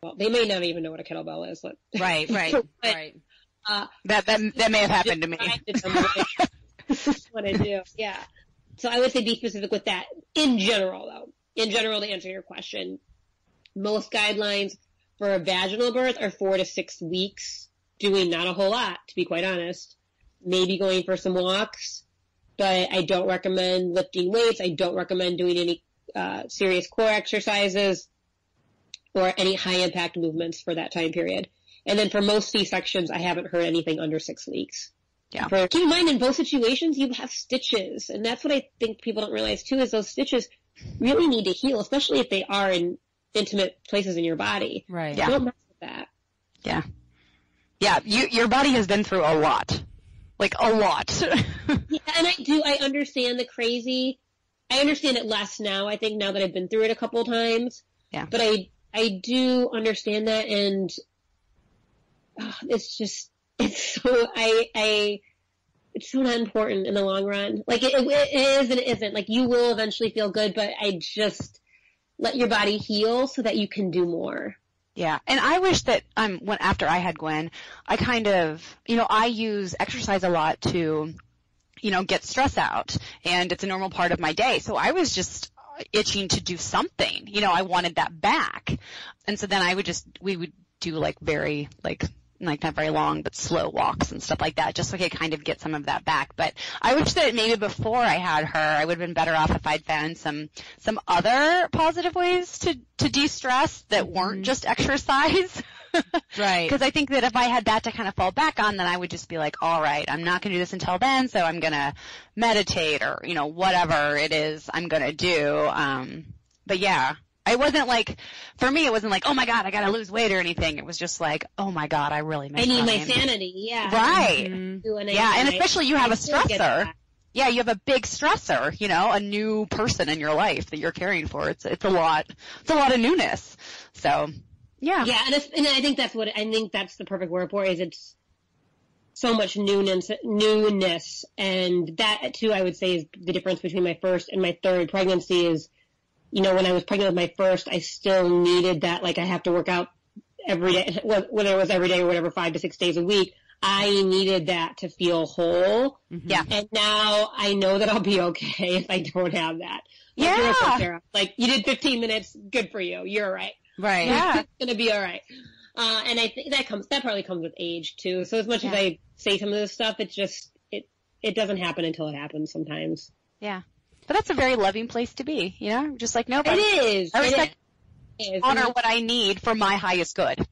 E: Well, they may not even know what a kettlebell is.
A: Right.
C: Right.
A: That may have happened to me.
E: What I do, yeah. So I would say be specific with that. In general, though, to answer your question, most guidelines for a vaginal birth are 4 to 6 weeks, doing not a whole lot, to be quite honest. Maybe going for some walks, but I don't recommend lifting weights. I don't recommend doing any serious core exercises or any high-impact movements for that time period. And then for most C-sections, I haven't heard anything under 6 weeks.
A: Yeah.
E: Keep in mind, in both situations, you have stitches. And that's what I think people don't realize, too, is those stitches really need to heal, especially if they are in intimate places in your body.
C: Right.
A: Yeah.
E: Don't mess with that.
A: Yeah. Yeah, your body has been through a lot. Like, a lot.
E: Yeah, and I understand the crazy. I understand it less now, I think, now that I've been through it a couple of times.
A: Yeah.
E: But I do understand that, and it's so not important in the long run. Like, it is and it isn't. Like, you will eventually feel good, but I just let your body heal so that you can do more.
A: Yeah, and I wish that after I had Gwen, I kind of, I use exercise a lot to, get stress out, and it's a normal part of my day. So I was just itching to do something. I wanted that back. And so then we would do not very long, but slow walks and stuff like that, just so I could kind of get some of that back. But I wish that maybe before I had her, I would have been better off if I'd found some other positive ways to de-stress that weren't just exercise.
C: Right.
A: Because I think that if I had that to kind of fall back on, then I would just be like, all right, I'm not going to do this until then, so I'm going to meditate or, whatever it is I'm going to do. But yeah. It wasn't like, for me, it wasn't like, oh my God, I gotta lose weight or anything. It was just like, oh my God, I really miss
E: I need
A: running.
E: my sanity, yeah.
A: Right.
E: Mm-hmm.
A: Yeah, and especially you have a stressor. Yeah, you have a big stressor, a new person in your life that you're caring for. It's a lot of newness. So, yeah.
E: Yeah, and I think that's the perfect word for it, is it's so much newness, and that too, I would say, is the difference between my first and my third pregnancy is, you know, when I was pregnant with my first, I still needed that, like I have to work out every day, whether it was every day or whatever, 5 to 6 days a week. I needed that to feel whole.
A: Yeah.
E: And now I know that I'll be okay if I don't have that. Like,
A: Yeah.
E: you're okay, Sarah. Like, you did 15 minutes, good for you. You're all right.
C: Right.
A: Yeah.
E: It's gonna be all right. And I think that probably comes with age too. So as much as I say some of this stuff, it's just, it doesn't happen until it happens sometimes.
A: Yeah. But that's a very loving place to be, you know? Just like, nope.
E: It is.
A: I respect,
E: It is.
A: honor what I need for my highest good.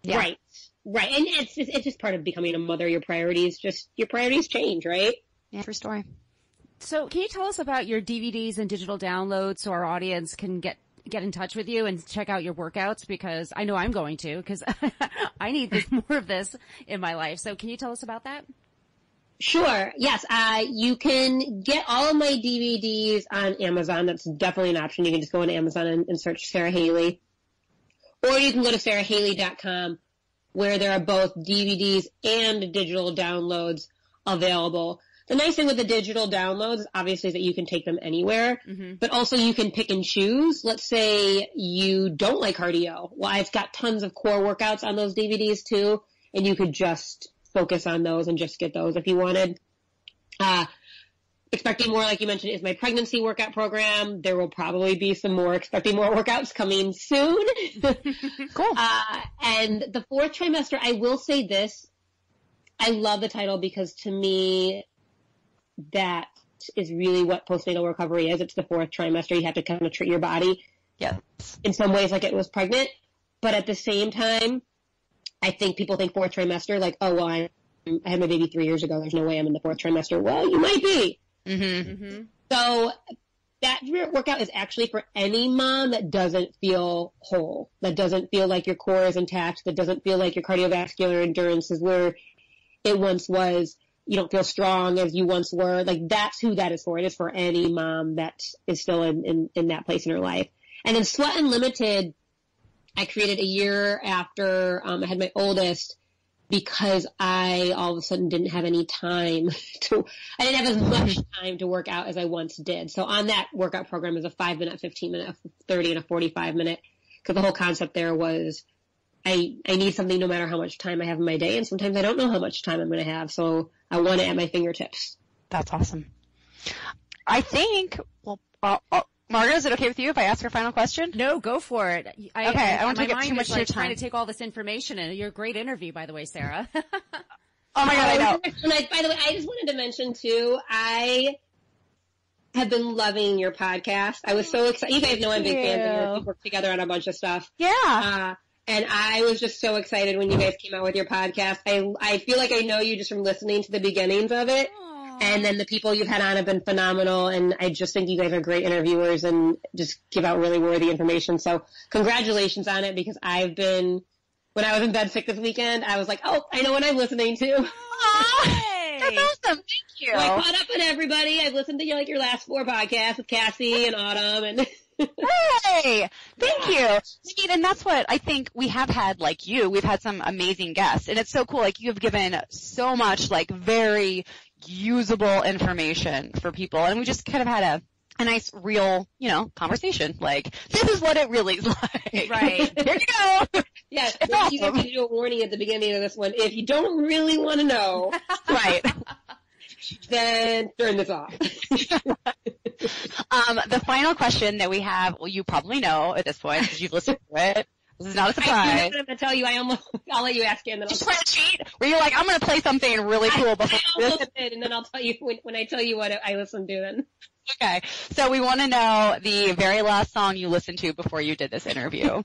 A: Yeah.
E: Right. Right. And it's just part of becoming a mother. Your priorities change, right?
A: Yeah, true story.
C: So can you tell us about your DVDs and digital downloads so our audience can get in touch with you and check out your workouts? Because I know I'm going to, because I need more of this in my life. So can you tell us about that?
E: Sure. Yes. You can get all of my DVDs on Amazon. That's definitely an option. You can just go on Amazon and search Sara Haley. Or you can go to sarahaley.com, where there are both DVDs and digital downloads available. The nice thing with the digital downloads, obviously, is that you can take them anywhere, but also you can pick and choose. Let's say you don't like cardio. Well, I've got tons of core workouts on those DVDs too, and you could just focus on those and just get those if you wanted. Expecting More, like you mentioned, is my pregnancy workout program. There will probably be some more Expecting More workouts coming soon.
A: Cool.
E: And the fourth trimester, I will say this. I love the title because to me, that is really what postnatal recovery is. It's the fourth trimester. You have to kind of treat your body
A: Yes.
E: in some ways like it was pregnant. But at the same time, I think people think fourth trimester, like, oh, well, I had my baby 3 years ago. There's no way I'm in the fourth trimester. Well, you might be. So that workout is actually for any mom that doesn't feel whole, that doesn't feel like your core is intact, that doesn't feel like your cardiovascular endurance is where it once was. You don't feel strong as you once were. Like, that's who that is for. It is for any mom that is still in that place in her life. And then Sweat Unlimited, I created a year after I had my oldest, because I all of a sudden didn't have any time I didn't have as much time to work out as I once did. So on that workout program is a 5-minute, 15-minute, 30, and a 45-minute, because the whole concept there was I need something no matter how much time I have in my day, and sometimes I don't know how much time I'm going to have, so I want it at my fingertips.
A: That's awesome. I think, well, Margo, is it okay with you if I ask her final question?
C: No, go for it.
A: I don't want to get too much of your time.
C: Trying to take all this information in. You're a great interview, by the way, Sarah.
A: Oh my God, I know.
E: And by the way, I just wanted to mention too, I have been loving your podcast. I was so excited. You guys know I'm big fans. We work together on a bunch of stuff.
A: Yeah.
E: And I was just so excited when you guys came out with your podcast. I feel like I know you just from listening to the beginnings of it. And then the people you've had on have been phenomenal, and I just think you guys are great interviewers and just give out really worthy information. So congratulations on it, because when I was in bed sick this weekend, I was like, oh, I know what I'm listening to.
A: Hey. That's awesome. Thank you.
E: So I caught up on everybody. I've listened to your last 4 podcasts with Cassie and Autumn and
A: Hey, thank you. I mean, and that's what I think we have had, like you. We've had some amazing guests, and it's so cool. Like, you have given so much, like, very usable information for people, and we just kind of had a nice, real, conversation. Like, this is what it really is like.
C: Right.
A: Here you go.
E: Yeah,
A: It's
E: awesome. You
A: awesome.
E: have to do a warning at the beginning of this one. If you don't really want to know,
A: Right.
E: then turn this off.
A: The final question that we have, well, you probably know at this point because you've listened to it. This is not a
E: I do
A: surprise.
E: know what I'm going to tell you. I'll let you ask it, and then
A: Just play a cheat where you're like, I'm going to play something really cool before
E: I almost did, and then I'll tell you when I tell you what I listened to then.
A: Okay. So we want to know the very last song you listened to before you did this interview.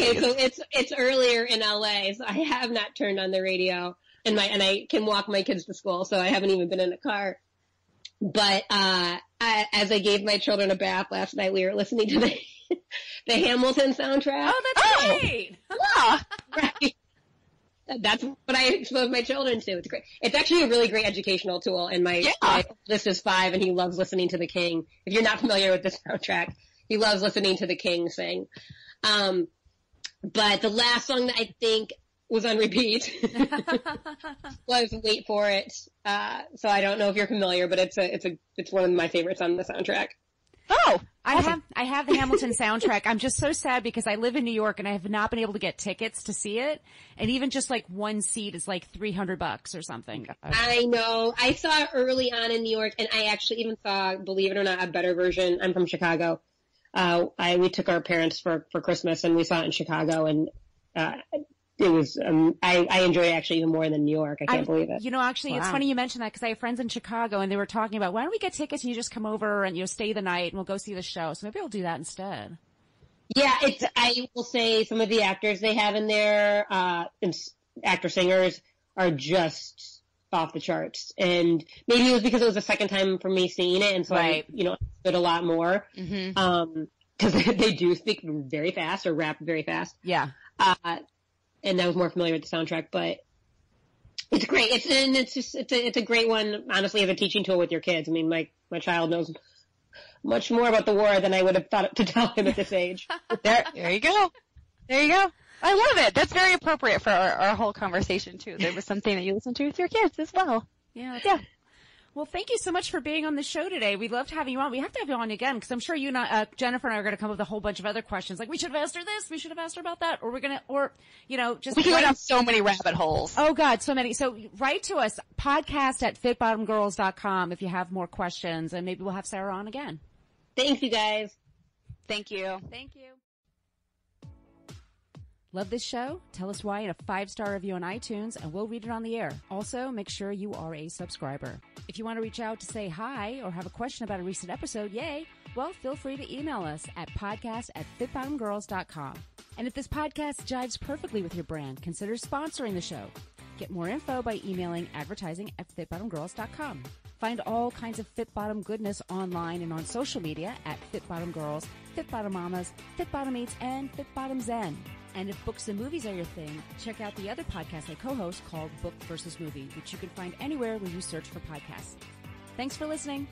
E: Okay, so it's earlier in LA, so I have not turned on the radio, and I can walk my kids to school, so I haven't even been in the car. But as I gave my children a bath last night, we were listening to the Hamilton soundtrack.
C: Oh, that's great.
A: Yeah.
E: Right. That's what I expose my children to. It's great. It's actually a really great educational tool, and my oldest is 5, and he loves listening to the King. If you're not familiar with this soundtrack, he loves listening to the King sing. But the last song that I think was on repeat. Was Wait For It. So I don't know if you're familiar, but it's one of my favorites on the soundtrack.
A: Oh,
C: I have the Hamilton soundtrack. I'm just so sad because I live in New York and I have not been able to get tickets to see it. And even just like one seat is like $300 or something.
E: I know. I saw it early on in New York, and I actually even saw, believe it or not, a better version. I'm from Chicago. We took our parents for Christmas, and we saw it in Chicago, and it was, I enjoyed it actually even more than New York. I can't believe it.
C: You know, actually, It's funny you mentioned that because I have friends in Chicago and they were talking about, why don't we get tickets and you just come over and, stay the night and we'll go see the show. So maybe I'll do that instead.
E: Yeah, I will say some of the actors they have in there, actor-singers are just off the charts. And maybe it was because it was the second time for me seeing it, and so I understood a lot more.
C: Mm-hmm.
E: Because they do speak very fast or rap very fast.
C: Yeah.
E: And I was more familiar with the soundtrack, but it's great. It's a great one, honestly, as a teaching tool with your kids. I mean, my child knows much more about the war than I would have thought to tell him at this age.
A: There you go. There you go. I love it. That's very appropriate for our whole conversation too. There was something that you listened to with your kids as well.
C: Yeah.
A: Yeah.
C: Well, thank you so much for being on the show today. We loved having you on. We have to have you on again because I'm sure you and Jennifer and I are going to come up with a whole bunch of other questions. Like, we should have asked her this, we should have asked her about that, or just.
A: We can go down so many rabbit holes.
C: Oh God, so many. So write to us, podcast@fitbottomgirls.com if you have more questions, and maybe we'll have Sarah on again.
E: Thanks, you guys.
A: Thank you.
C: Thank you. Love this show? Tell us why in a 5-star review on iTunes, and we'll read it on the air. Also, make sure you are a subscriber. If you want to reach out to say hi or have a question about a recent episode, yay, well, feel free to email us at podcast@fitbottomgirls.com. And if this podcast jives perfectly with your brand, consider sponsoring the show. Get more info by emailing advertising@fitbottomgirls.com. Find all kinds of Fit Bottom goodness online and on social media at Fit Bottom Girls, Fit Bottom Mamas, Fit Bottom Eats, and Fit Bottom Zen. And if books and movies are your thing, check out the other podcast I co-host called Book versus Movie, which you can find anywhere where you search for podcasts. Thanks for listening.